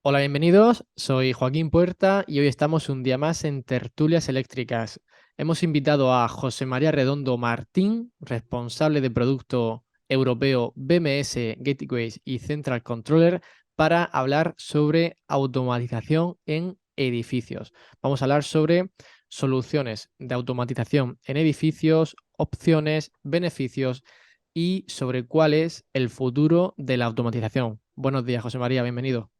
Hola, bienvenidos. Soy Joaquín Puerta y hoy estamos un día más en Tertulias Eléctricas. Hemos invitado a José María Redondo Martín, responsable de producto europeo BMS, Gateways y Central Controller, para hablar sobre automatización en edificios. Vamos a hablar sobre soluciones de automatización en edificios, opciones, beneficios y sobre cuál es el futuro de la automatización. Buenos días, José María, bienvenido.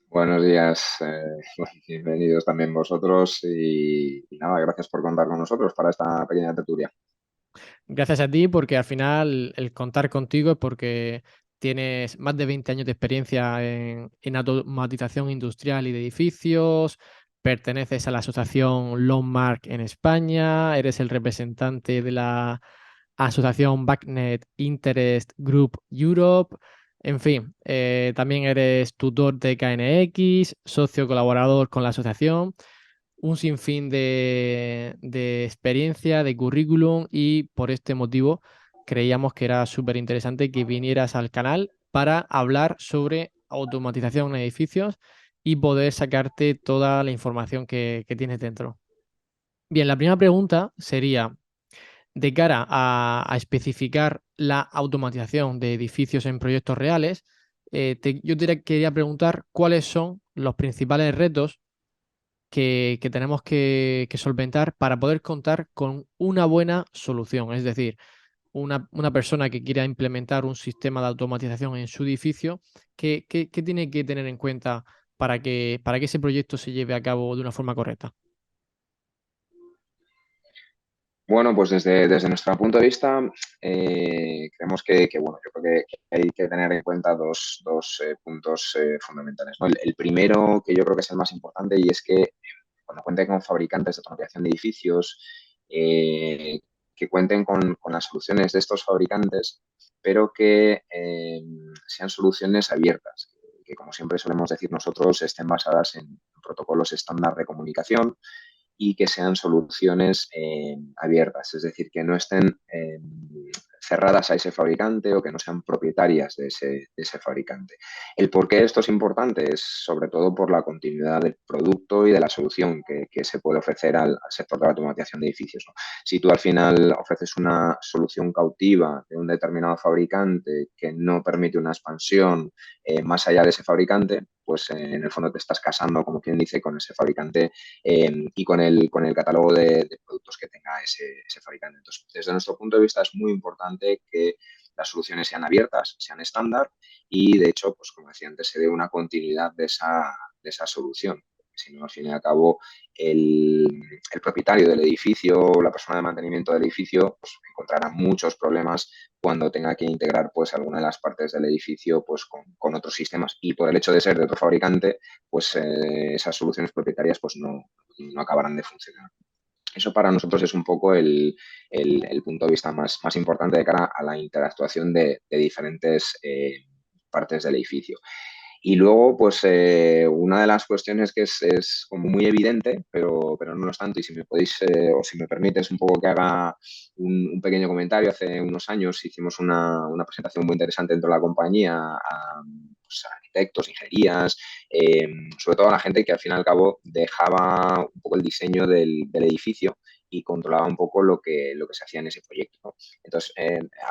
Buenos días, bienvenidos también vosotros y nada, gracias por contar con nosotros para esta pequeña tertulia. Gracias a ti, porque al final el contar contigo es porque tienes más de 20 años de experiencia en automatización industrial y de edificios, perteneces a la asociación Longmark en España, eres el representante de la asociación Backnet Interest Group Europe, en fin, también eres tutor de KNX, socio colaborador con la asociación, un sinfín de experiencia, de currículum y por este motivo creíamos que era súper interesante que vinieras al canal para hablar sobre automatización en edificios y poder sacarte toda la información que tienes dentro. Bien, la primera pregunta sería, de cara a especificar la automatización de edificios en proyectos reales, yo te quería preguntar cuáles son los principales retos que tenemos que solventar para poder contar con una buena solución. Es decir, una persona que quiera implementar un sistema de automatización en su edificio, ¿qué tiene que tener en cuenta para que ese proyecto se lleve a cabo de una forma correcta? Bueno, pues desde nuestro punto de vista, creemos bueno, yo creo que hay que tener en cuenta dos puntos fundamentales, ¿no? El primero, que yo creo que es el más importante, y es que cuando cuenten con fabricantes de automatización de edificios, que cuenten con las soluciones de estos fabricantes, pero que sean soluciones abiertas, que como siempre solemos decir nosotros, estén basadas en protocolos estándar de comunicación y que sean soluciones abiertas, es decir, que no estén cerradas a ese fabricante o que no sean propietarias de ese fabricante. El por qué esto es importante es sobre todo por la continuidad del producto y de la solución que se puede ofrecer al sector de la automatización de edificios, ¿no? Si tú al final ofreces una solución cautiva de un determinado fabricante que no permite una expansión más allá de ese fabricante, pues en el fondo te estás casando, como quien dice, con ese fabricante y con el catálogo de productos que tenga ese fabricante. Entonces, desde nuestro punto de vista es muy importante que las soluciones sean abiertas, sean estándar y, de hecho, pues como decía antes, se dé una continuidad de esa solución. Si no, al fin y al cabo, el propietario del edificio, la persona de mantenimiento del edificio, pues encontrará muchos problemas cuando tenga que integrar pues alguna de las partes del edificio pues con otros sistemas. Y por el hecho de ser de otro fabricante, pues esas soluciones propietarias pues no acabarán de funcionar. Eso para nosotros es un poco el punto de vista más importante de cara a la interactuación de diferentes partes del edificio. Y luego, pues una de las cuestiones que es como muy evidente, pero no lo es tanto, y si me podéis o si me permites un poco que haga un pequeño comentario, hace unos años hicimos una presentación muy interesante dentro de la compañía pues, a arquitectos, ingenierías, sobre todo a la gente que al fin y al cabo dejaba un poco el diseño del edificio y controlaba un poco lo que se hacía en ese proyecto, ¿no? Entonces,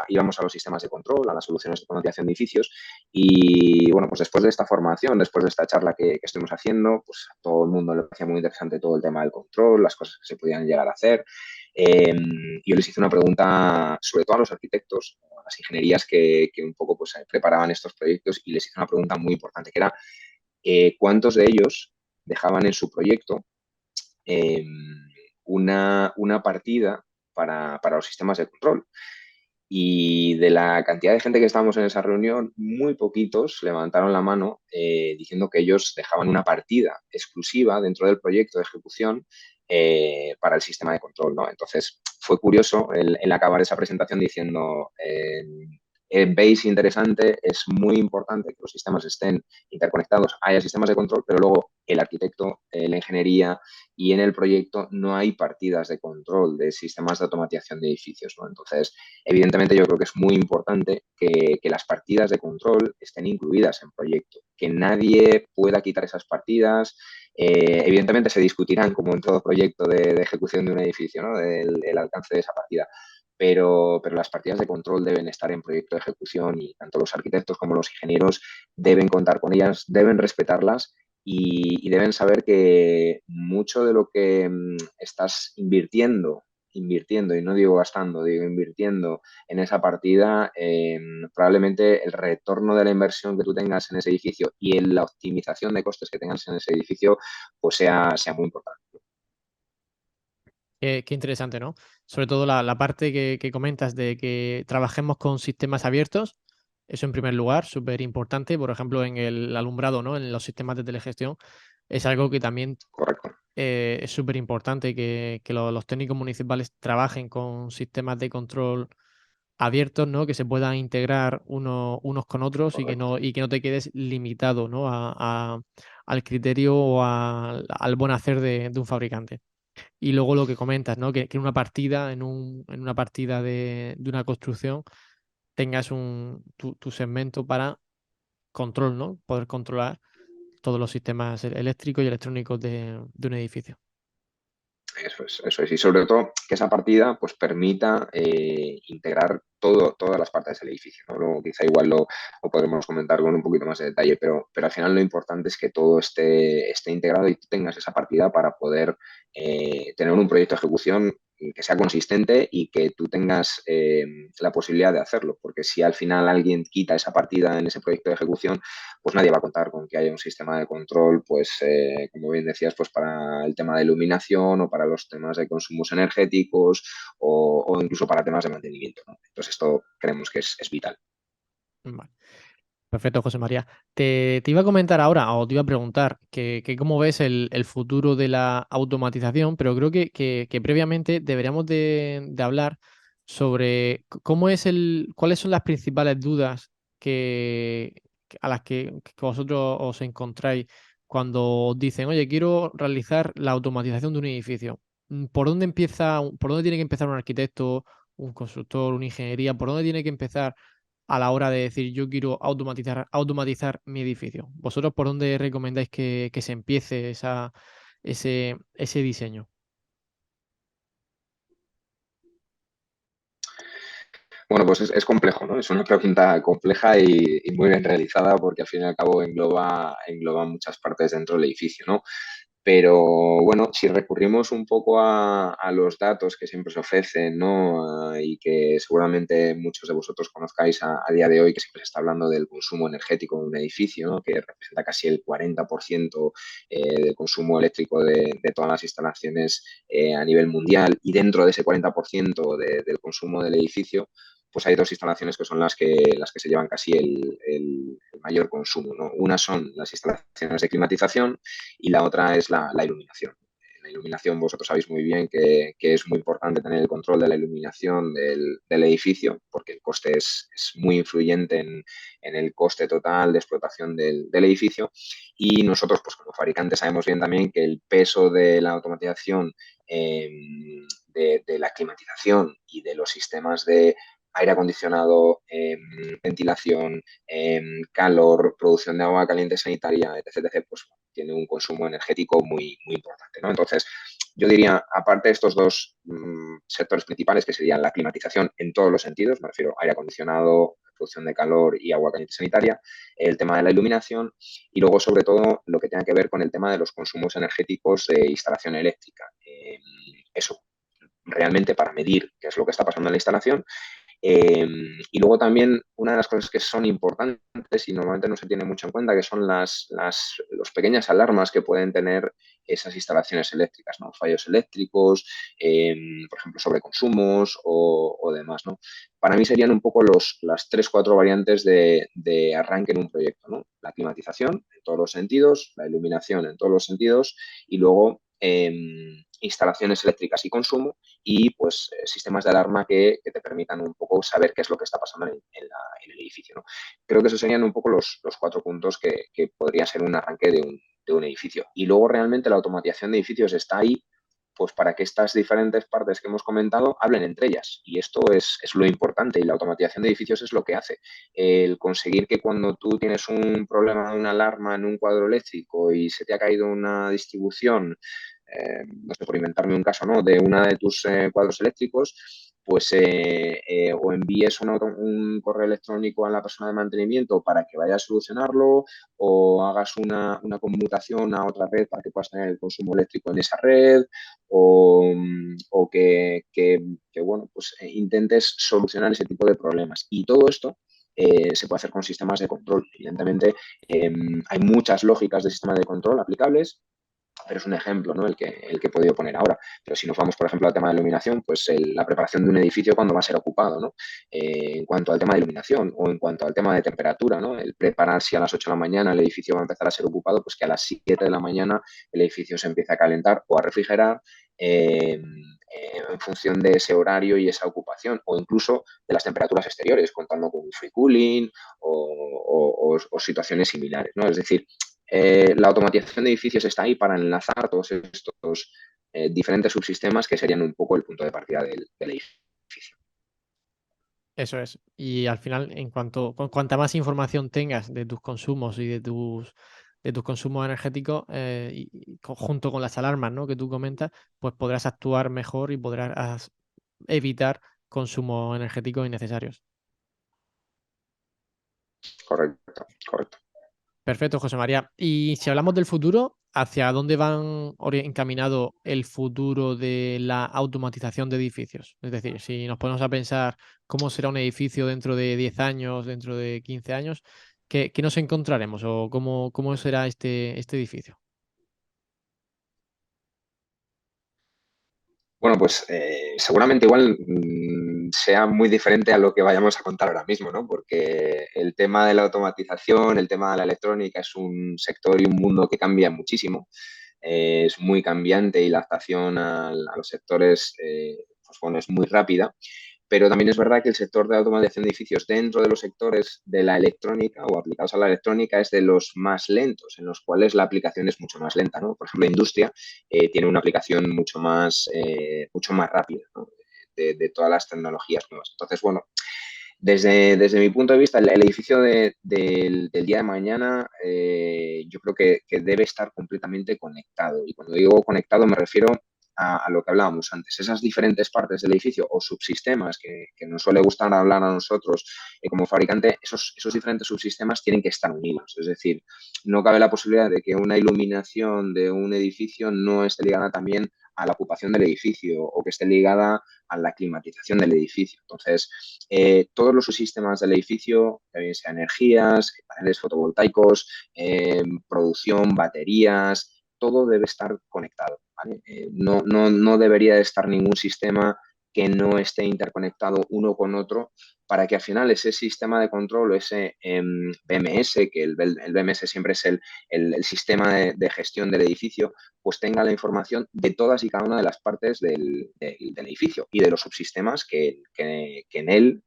íbamos a los sistemas de control, a las soluciones de automatización de edificios y bueno, pues después de esta formación, después de esta charla que estuvimos haciendo, pues a todo el mundo le parecía muy interesante todo el tema del control, las cosas que se podían llegar a hacer. Yo les hice una pregunta, sobre todo a los arquitectos, a las ingenierías que un poco pues, preparaban estos proyectos y les hice una pregunta muy importante, que era ¿cuántos de ellos dejaban en su proyecto eh, una partida para los sistemas de control? Y de la cantidad de gente que estábamos en esa reunión, muy poquitos levantaron la mano diciendo que ellos dejaban una partida exclusiva dentro del proyecto de ejecución para el sistema de control, ¿no? Entonces, fue curioso el acabar esa presentación diciendo veis interesante, es muy importante que los sistemas estén interconectados, haya sistemas de control, pero luego el arquitecto, la ingeniería y en el proyecto no hay partidas de control de sistemas de automatización de edificios, ¿no? Entonces, evidentemente yo creo que es muy importante que las partidas de control estén incluidas en proyecto, que nadie pueda quitar esas partidas. Evidentemente se discutirán, como en todo proyecto de ejecución de un edificio, ¿no? El alcance de esa partida. Pero las partidas de control deben estar en proyecto de ejecución y tanto los arquitectos como los ingenieros deben contar con ellas, deben respetarlas y deben saber que mucho de lo que estás invirtiendo, y no digo gastando, digo invirtiendo en esa partida, probablemente el retorno de la inversión que tú tengas en ese edificio y en la optimización de costes que tengas en ese edificio, pues sea muy importante. Qué interesante, ¿no? Sobre todo la parte que comentas de que trabajemos con sistemas abiertos, eso en primer lugar, súper importante. Por ejemplo, en el alumbrado, ¿no? En los sistemas de telegestión, es algo que también Correcto, es súper importante que los técnicos municipales trabajen con sistemas de control abiertos, ¿no? Que se puedan integrar unos con otros correcto. y que no te quedes limitado, ¿no? Al criterio o al buen hacer de un fabricante. Y luego lo que comentas, ¿no? Que en una partida, en una partida de una construcción, tengas tu segmento para control, ¿no? Poder controlar todos los sistemas eléctricos y electrónicos de un edificio. Eso es. Y sobre todo que esa partida pues permita integrar todas las partes del edificio, ¿no? Luego quizá igual lo podremos comentar con un poquito más de detalle, pero al final lo importante es que todo esté integrado y tú tengas esa partida para poder tener un proyecto de ejecución que sea consistente y que tú tengas la posibilidad de hacerlo, porque si al final alguien quita esa partida en ese proyecto de ejecución, pues nadie va a contar con que haya un sistema de control, pues como bien decías, pues para el tema de iluminación o para los temas de consumos energéticos o incluso para temas de mantenimiento, ¿no? Entonces esto creemos que es vital. Vale. Perfecto, José María. Te iba a comentar ahora, o te iba a preguntar, que cómo ves el futuro de la automatización, pero creo que previamente deberíamos de hablar sobre cómo es cuáles son las principales dudas a las que vosotros os encontráis cuando os dicen, oye, quiero realizar la automatización de un edificio. ¿Por dónde tiene que empezar un arquitecto, un constructor, una ingeniería? ¿Por dónde tiene que empezar a la hora de decir yo quiero automatizar mi edificio? ¿Vosotros por dónde recomendáis que se empiece ese diseño? Bueno, pues es complejo, ¿no? Es una pregunta compleja y muy bien realizada porque al fin y al cabo engloba muchas partes dentro del edificio, ¿no? Pero bueno, si recurrimos un poco a los datos que siempre se ofrecen, ¿no? Y que seguramente muchos de vosotros conozcáis a día de hoy, que siempre se está hablando del consumo energético de un edificio, ¿no? Que representa casi el 40% del consumo eléctrico de todas las instalaciones a nivel mundial. Y dentro de ese 40% del consumo del edificio, pues hay dos instalaciones que son las que se llevan casi el mayor consumo, ¿no? Una son las instalaciones de climatización y la otra es la iluminación. La iluminación, vosotros sabéis muy bien que es muy importante tener el control de la iluminación del edificio, porque el coste es muy influyente en el coste total de explotación del edificio. Y nosotros, pues como fabricantes, sabemos bien también que el peso de la automatización, eh, de la climatización y de los sistemas de aire acondicionado, ventilación, calor, producción de agua caliente sanitaria, etc., pues tiene un consumo energético muy importante, ¿no? Entonces, yo diría, aparte de estos dos sectores principales, que serían la climatización en todos los sentidos, me refiero a aire acondicionado, producción de calor y agua caliente sanitaria, el tema de la iluminación y luego, sobre todo, lo que tenga que ver con el tema de los consumos energéticos de instalación eléctrica. Eso realmente para medir qué es lo que está pasando en la instalación y luego también una de las cosas que son importantes y normalmente no se tiene mucho en cuenta, que son las pequeñas alarmas que pueden tener esas instalaciones eléctricas, ¿no? Fallos eléctricos, por ejemplo, sobreconsumos o demás, ¿no? Para mí serían un poco las tres, cuatro variantes de arranque en un proyecto, ¿no? La climatización en todos los sentidos, la iluminación en todos los sentidos y luego instalaciones eléctricas y consumo y pues sistemas de alarma que te permitan un poco saber qué es lo que está pasando en el edificio, ¿no? Creo que esos serían un poco los 4 puntos que podría ser un arranque de un edificio. Y luego realmente la automatización de edificios está ahí pues para que estas diferentes partes que hemos comentado hablen entre ellas. Y esto es lo importante y la automatización de edificios es lo que hace. El conseguir que cuando tú tienes un problema de una alarma en un cuadro eléctrico y se te ha caído una distribución, no sé, por inventarme un caso, ¿no? De una de tus cuadros eléctricos, pues o envíes un correo electrónico a la persona de mantenimiento para que vaya a solucionarlo o hagas una conmutación a otra red para que puedas tener el consumo eléctrico en esa red o que, bueno, pues intentes solucionar ese tipo de problemas. Y todo esto se puede hacer con sistemas de control. Evidentemente, hay muchas lógicas de sistemas de control aplicables, pero es un ejemplo, ¿no? El que he podido poner ahora. Pero si nos vamos, por ejemplo, al tema de iluminación, pues la preparación de un edificio cuando va a ser ocupado, ¿no? En cuanto al tema de iluminación o en cuanto al tema de temperatura, ¿no? El preparar si a las 8 de la mañana el edificio va a empezar a ser ocupado, pues que a las 7 de la mañana el edificio se empiece a calentar o a refrigerar en función de ese horario y esa ocupación, o incluso de las temperaturas exteriores, contando con free cooling o situaciones similares, ¿no? Es decir, la automatización de edificios está ahí para enlazar todos estos diferentes subsistemas que serían un poco el punto de partida del edificio. Eso es. Y al final, cuanta más información tengas de tus consumos y de tus consumos energéticos, junto con las alarmas, ¿no? Que tú comentas, pues podrás actuar mejor y podrás evitar consumos energéticos innecesarios. Correcto, correcto. Perfecto, José María. Y si hablamos del futuro, ¿hacia dónde encaminado el futuro de la automatización de edificios? Es decir, si nos ponemos a pensar cómo será un edificio dentro de 10 años, dentro de 15 años, ¿qué nos encontraremos o cómo será este edificio? Bueno, pues seguramente igual sea muy diferente a lo que vayamos a contar ahora mismo, ¿no? Porque el tema de la automatización, el tema de la electrónica es un sector y un mundo que cambia muchísimo. Es muy cambiante y la adaptación a los sectores pues bueno, es muy rápida. Pero también es verdad que el sector de automatización de edificios dentro de los sectores de la electrónica o aplicados a la electrónica es de los más lentos, en los cuales la aplicación es mucho más lenta, ¿no? Por ejemplo, la industria tiene una aplicación mucho más rápida, ¿no? De todas las tecnologías nuevas. Entonces, bueno, desde mi punto de vista, el edificio del día de mañana yo creo que debe estar completamente conectado. Y cuando digo conectado me refiero a lo que hablábamos antes. Esas diferentes partes del edificio o subsistemas que nos suele gustar hablar a nosotros como fabricante, esos diferentes subsistemas tienen que estar unidos. Es decir, no cabe la posibilidad de que una iluminación de un edificio no esté ligada también a la ocupación del edificio o que esté ligada a la climatización del edificio. Entonces, todos los subsistemas del edificio, bien sea energías, paneles fotovoltaicos, producción, baterías, todo debe estar conectado. ¿Vale? No debería de estar ningún sistema que no esté interconectado uno con otro para que al final ese sistema de control o ese BMS, que el BMS siempre es el sistema de gestión del edificio, pues tenga la información de todas y cada una de las partes del edificio y de los subsistemas que en él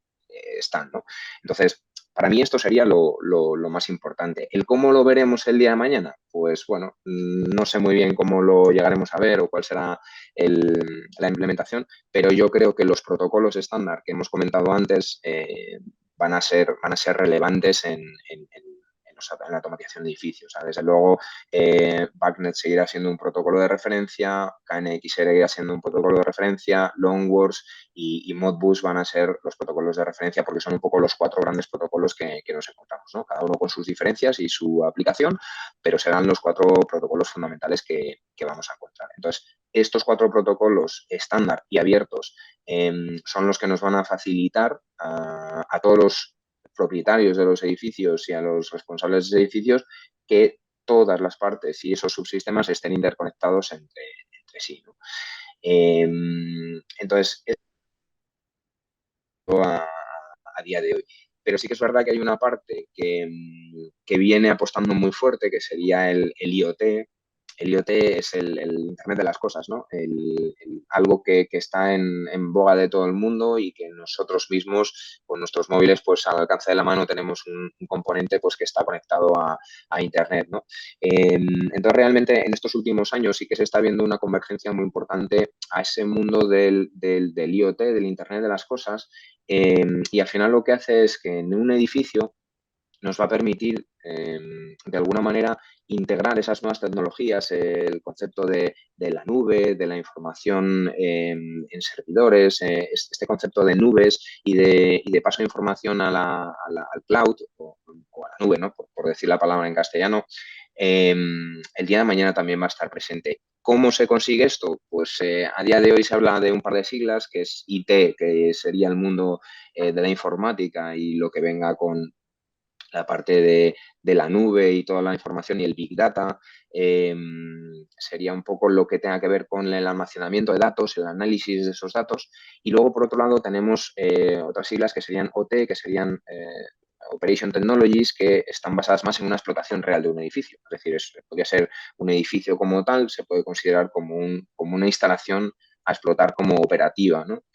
están, ¿no? Entonces, para mí esto sería lo más importante. ¿El cómo lo veremos el día de mañana? Pues bueno, no sé muy bien cómo lo llegaremos a ver o cuál será la implementación, pero yo creo que los protocolos estándar que hemos comentado antes van a ser relevantes en la automatización de edificios. ¿Sabes? Desde luego, BACnet seguirá siendo un protocolo de referencia, KNX seguirá siendo un protocolo de referencia, Longworks y Modbus van a ser los protocolos de referencia porque son un poco los 4 grandes protocolos que nos encontramos, ¿no? Cada uno con sus diferencias y su aplicación, pero serán los 4 protocolos fundamentales que vamos a encontrar. Entonces, estos 4 protocolos estándar y abiertos son los que nos van a facilitar a todos los propietarios de los edificios y a los responsables de edificios que todas las partes y esos subsistemas estén interconectados entre sí, ¿no? Entonces, a día de hoy. Pero sí que es verdad que hay una parte que viene apostando muy fuerte, que sería el IoT, el IoT es el Internet de las cosas, ¿no? Algo que está en boga de todo el mundo y que nosotros mismos con nuestros móviles pues al alcance de la mano tenemos un componente pues que está conectado a Internet, ¿no? Entonces realmente en estos últimos años sí que se está viendo una convergencia muy importante a ese mundo del IoT, del Internet de las cosas, y al final lo que hace es que en un edificio nos va a permitir, de alguna manera, integrar esas nuevas tecnologías, el concepto de la nube, de la información en servidores, este concepto de nubes y de paso de información al cloud o a la nube, ¿no? Por decir la palabra en castellano, el día de mañana también va a estar presente. ¿Cómo se consigue esto? Pues a día de hoy se habla de un par de siglas, que es IT, que sería el mundo de la informática y lo que venga con la parte de la nube y toda la información y el Big Data, sería un poco lo que tenga que ver con el almacenamiento de datos, el análisis de esos datos. Y luego, por otro lado, tenemos otras siglas que serían OT, que serían Operation Technologies, que están basadas más en una explotación real de un edificio. Es decir, podría ser un edificio como tal, se puede considerar como una instalación a explotar como operativa, ¿no?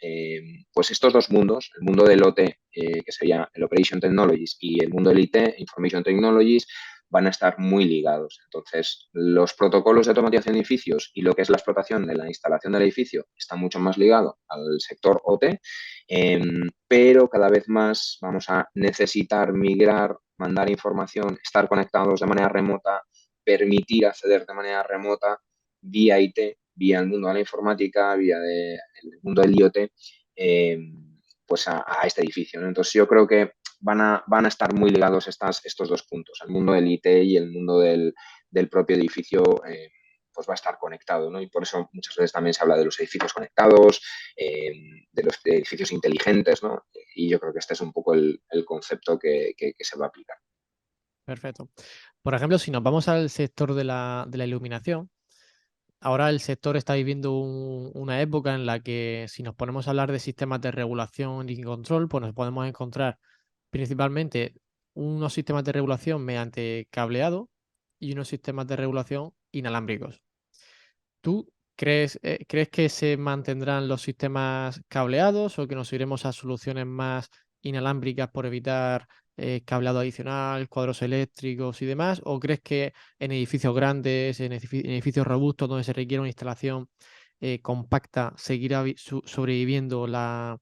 Pues estos dos mundos, el mundo del OT, que sería el Operation Technologies, y el mundo del IT, Information Technologies, van a estar muy ligados. Entonces, los protocolos de automatización de edificios y lo que es la explotación de la instalación del edificio está mucho más ligado al sector OT, pero cada vez más vamos a necesitar migrar, mandar información, estar conectados de manera remota, permitir acceder de manera remota vía IT, vía el mundo de la informática, vía el mundo del IoT, pues a este edificio, ¿no? Entonces yo creo que van a estar muy ligados estos dos puntos, el mundo del IT y el mundo del propio edificio, pues va a estar conectado, ¿no? Y por eso muchas veces también se habla de los edificios conectados, de los edificios inteligentes, ¿no? Y yo creo que este es un poco el concepto que se va a aplicar. Perfecto. Por ejemplo, si nos vamos al sector de la iluminación, ahora el sector está viviendo una época en la que si nos ponemos a hablar de sistemas de regulación y control, pues nos podemos encontrar principalmente unos sistemas de regulación mediante cableado y unos sistemas de regulación inalámbricos. ¿Tú crees que se mantendrán los sistemas cableados o que nos iremos a soluciones más inalámbricas por evitar cableado adicional, cuadros eléctricos y demás? ¿O crees que en edificios grandes, en edificios robustos donde se requiere una instalación compacta, seguirá sobreviviendo las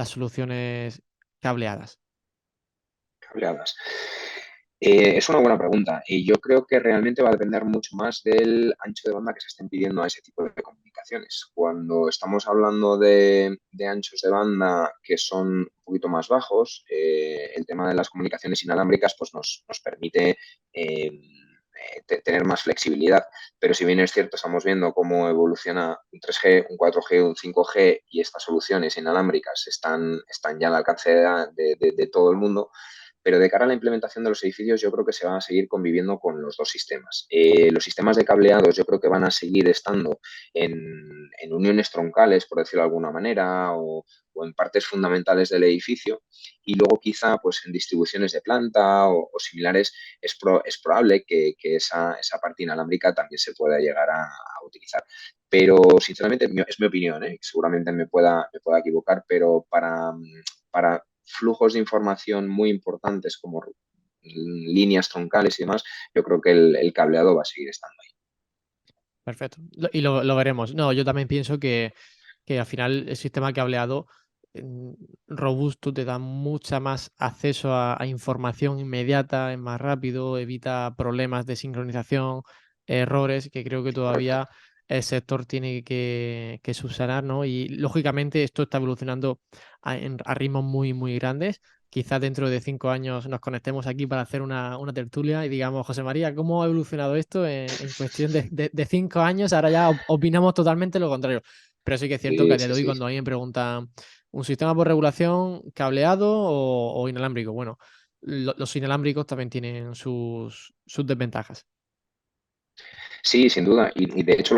soluciones cableadas? Cableadas. Es una buena pregunta y yo creo que realmente va a depender mucho más del ancho de banda que se estén pidiendo a ese tipo de comunicaciones. Cuando estamos hablando de anchos de banda que son un poquito más bajos, el tema de las comunicaciones inalámbricas pues nos permite tener más flexibilidad. Pero si bien es cierto, estamos viendo cómo evoluciona un 3G, un 4G, un 5G y estas soluciones inalámbricas están ya al alcance de todo el mundo, pero de cara a la implementación de los edificios, yo creo que se van a seguir conviviendo con los dos sistemas. Los sistemas de cableados yo creo que van a seguir estando en uniones troncales, por decirlo de alguna manera, o en partes fundamentales del edificio, y luego quizá pues en distribuciones de planta o similares es probable que esa parte inalámbrica también se pueda llegar a utilizar. Pero sinceramente es mi opinión, ¿eh? Seguramente me pueda equivocar, pero para flujos de información muy importantes como líneas troncales y demás, yo creo que el cableado va a seguir estando ahí. Perfecto. Lo veremos. No, yo también pienso que al final el sistema cableado robusto te da mucha más acceso a información inmediata, es más rápido, evita problemas de sincronización, errores que creo que Correcto. todavía el sector tiene que subsanar, ¿no? Y lógicamente esto está evolucionando a ritmos muy, muy grandes. Quizás dentro de 5 años nos conectemos aquí para hacer una tertulia y digamos, José María, ¿cómo ha evolucionado esto en cuestión de 5 años? Ahora ya opinamos totalmente lo contrario. Pero sí que es cierto que a Sí, día sí, de hoy sí. cuando alguien pregunta un sistema por regulación cableado o inalámbrico, bueno, los inalámbricos también tienen sus desventajas. Sí, sin duda. Y de hecho,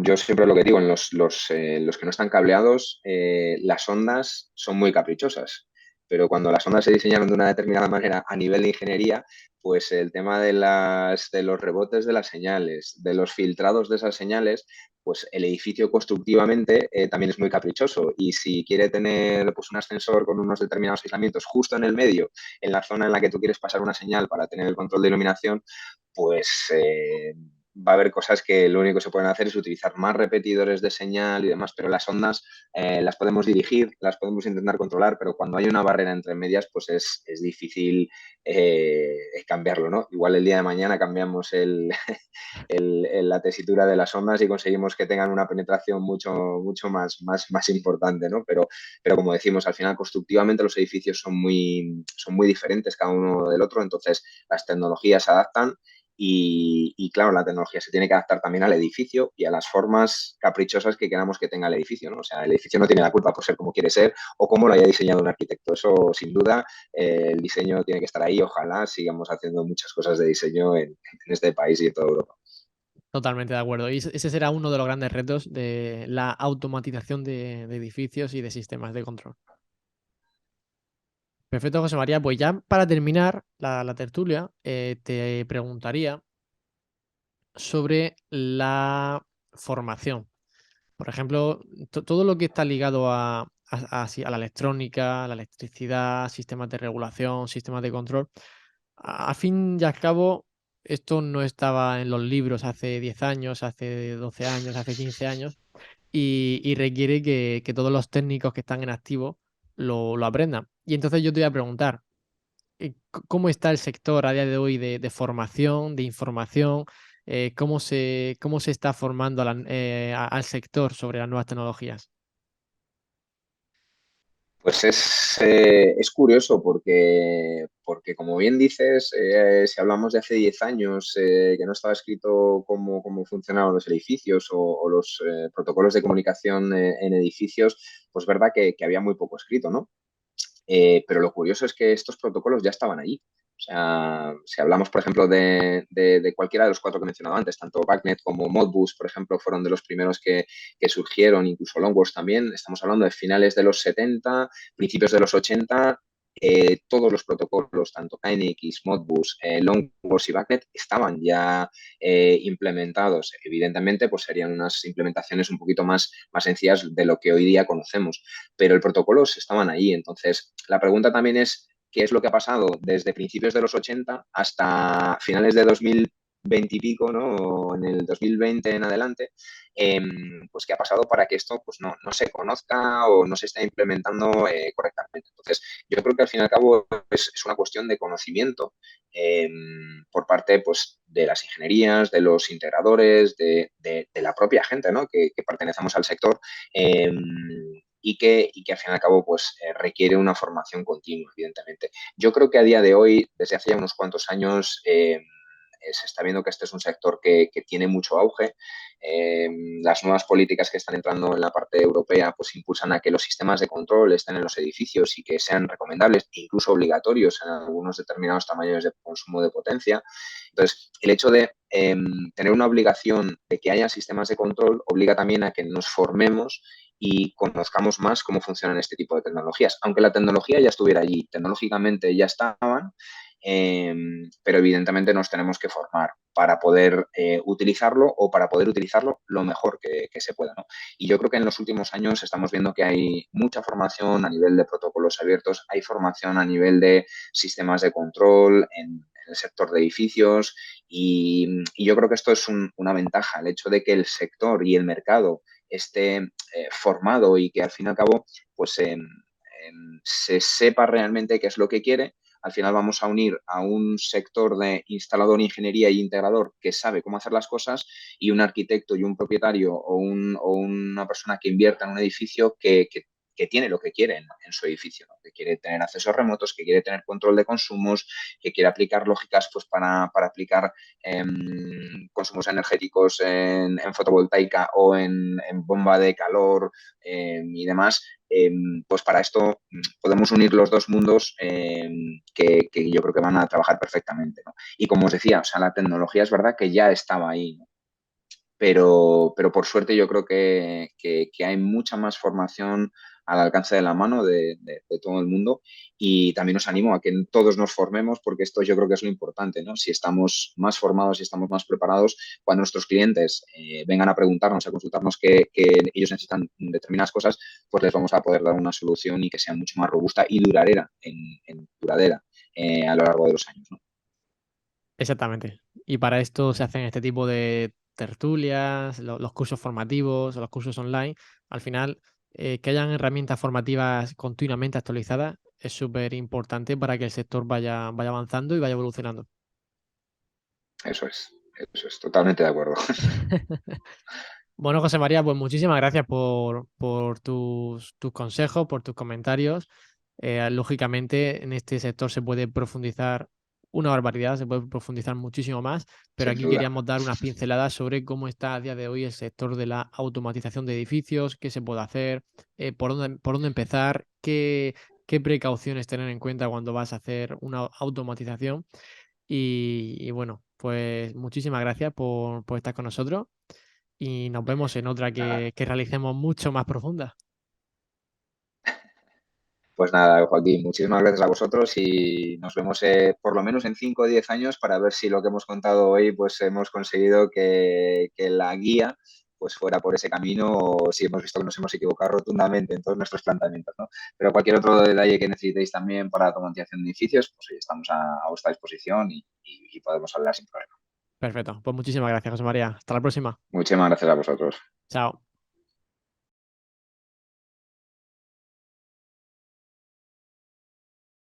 yo siempre lo que digo, en los que no están cableados, las ondas son muy caprichosas. pero cuando las ondas se diseñaron de una determinada manera a nivel de ingeniería, pues el tema de los rebotes de las señales, de los filtrados de esas señales, pues el edificio constructivamente también es muy caprichoso y si quiere tener pues, un ascensor con unos determinados aislamientos justo en el medio, en la zona en la que tú quieres pasar una señal para tener el control de iluminación, pues va a haber cosas que lo único que se pueden hacer es utilizar más repetidores de señal y demás, pero las ondas las podemos dirigir, las podemos intentar controlar, pero cuando hay una barrera entre medias, pues es difícil cambiarlo, ¿no? Igual el día de mañana cambiamos la tesitura de las ondas y conseguimos que tengan una penetración mucho más importante, ¿no? Pero como decimos, al final constructivamente los edificios son muy diferentes cada uno del otro, entonces las tecnologías se adaptan y claro, la tecnología se tiene que adaptar también al edificio y a las formas caprichosas que queramos que tenga el edificio, ¿no? O sea, el edificio no tiene la culpa por ser como quiere ser o como lo haya diseñado un arquitecto. Eso, sin duda, el diseño tiene que estar ahí. Ojalá sigamos haciendo muchas cosas de diseño en este país y en toda Europa. Totalmente de acuerdo. Y ese será uno de los grandes retos de la automatización de edificios y de sistemas de control. Perfecto, José María. Pues ya para terminar la tertulia, te preguntaría sobre la formación. Por ejemplo, todo lo que está ligado a la electrónica, la electricidad, sistemas de regulación, sistemas de control, a fin y al cabo, esto no estaba en los libros hace 10 años, hace 12 años, hace 15 años, y requiere que todos los técnicos que están en activo lo aprendan. Y entonces yo te voy a preguntar, ¿cómo está el sector a día de hoy de formación, de información? ¿Cómo se está formando al sector sobre las nuevas tecnologías? Pues es curioso porque, como bien dices, si hablamos de hace 10 años que no estaba escrito cómo funcionaban los edificios o los protocolos de comunicación en edificios, pues verdad que había muy poco escrito, ¿no? Pero lo curioso es que estos protocolos ya estaban ahí. O sea, si hablamos, por ejemplo, de cualquiera de los cuatro que he mencionado antes, tanto BACnet como Modbus, por ejemplo, fueron de los primeros que surgieron, incluso Longworth también. Estamos hablando de finales de los 70, principios de los 80. Todos los protocolos, tanto KNX, Modbus, Longworth y BACnet, estaban ya implementados. Evidentemente, pues serían unas implementaciones un poquito más sencillas de lo que hoy día conocemos, pero el protocolo estaban ahí. Entonces, la pregunta también es, ¿qué es lo que ha pasado desde principios de los 80 hasta finales de 2020 y pico, ¿no? O en el 2020 en adelante, pues qué ha pasado para que esto pues no se conozca o no se esté implementando correctamente. Entonces, yo creo que al fin y al cabo es una cuestión de conocimiento eh, por parte pues, de las ingenierías, de los integradores, de la propia gente, ¿no? Que pertenecemos al sector. Y que al fin y al cabo pues, requiere una formación continua, evidentemente. Yo creo que a día de hoy, desde hace ya unos cuantos años, se está viendo que este es un sector que tiene mucho auge. Las nuevas políticas que están entrando en la parte europea pues impulsan a que los sistemas de control estén en los edificios y que sean recomendables e incluso obligatorios en algunos determinados tamaños de consumo de potencia. Entonces, el hecho de tener una obligación de que haya sistemas de control obliga también a que nos formemos y conozcamos más cómo funcionan este tipo de tecnologías. Aunque la tecnología ya estuviera allí, tecnológicamente ya estaban, pero evidentemente nos tenemos que formar para poder utilizarlo o para poder utilizarlo lo mejor que se pueda, ¿no? Y yo creo que en los últimos años estamos viendo que hay mucha formación a nivel de protocolos abiertos, hay formación a nivel de sistemas de control en el sector de edificios y yo creo que esto es una ventaja, el hecho de que el sector y el mercado esté formado y que al fin y al cabo pues se sepa realmente qué es lo que quiere. Al final vamos a unir a un sector de instalador, ingeniería y integrador que sabe cómo hacer las cosas y un arquitecto y un propietario o una persona que invierta en un edificio que tiene lo que quiere en su edificio, ¿no? Que quiere tener accesos remotos, que quiere tener control de consumos, que quiere aplicar lógicas pues, para aplicar consumos energéticos en fotovoltaica o en bomba de calor y demás. Pues para esto podemos unir los dos mundos que yo creo que van a trabajar perfectamente, ¿no? Y como os decía, o sea, la tecnología es verdad que ya estaba ahí, ¿no? Pero por suerte yo creo que hay mucha más formación, al alcance de la mano de todo el mundo. Y también os animo a que todos nos formemos, porque esto yo creo que es lo importante, ¿no? Si estamos más formados, si estamos más preparados, cuando nuestros clientes vengan a preguntarnos, a consultarnos que ellos necesitan determinadas cosas, pues les vamos a poder dar una solución y que sea mucho más robusta y duradera, duradera a lo largo de los años, ¿no? Exactamente. Y para esto se hacen este tipo de tertulias, los cursos formativos, los cursos online. Al final, que hayan herramientas formativas continuamente actualizadas es súper importante para que el sector vaya avanzando y vaya evolucionando. Eso es, totalmente de acuerdo. Bueno, José María, pues muchísimas gracias por tus consejos, por tus comentarios. Lógicamente, en este sector se puede profundizar una barbaridad, se puede profundizar muchísimo más, pero Sin aquí duda. queríamos dar unas pinceladas sobre cómo está a día de hoy el sector de la automatización de edificios, qué se puede hacer, por dónde empezar, qué precauciones tener en cuenta cuando vas a hacer una automatización. Y bueno, pues muchísimas gracias por estar con nosotros y nos vemos en otra Nada, que realicemos mucho más profunda. pues nada, Joaquín, muchísimas gracias a vosotros y nos vemos por lo menos en 5 o 10 años para ver si lo que hemos contado hoy pues hemos conseguido que la guía pues fuera por ese camino o si hemos visto que nos hemos equivocado rotundamente en todos nuestros planteamientos, ¿no? Pero cualquier otro detalle que necesitéis también para la automatización de edificios, pues hoy estamos a vuestra disposición y podemos hablar sin problema. Perfecto. Pues muchísimas gracias, José María. Hasta la próxima. Muchísimas gracias a vosotros. Chao.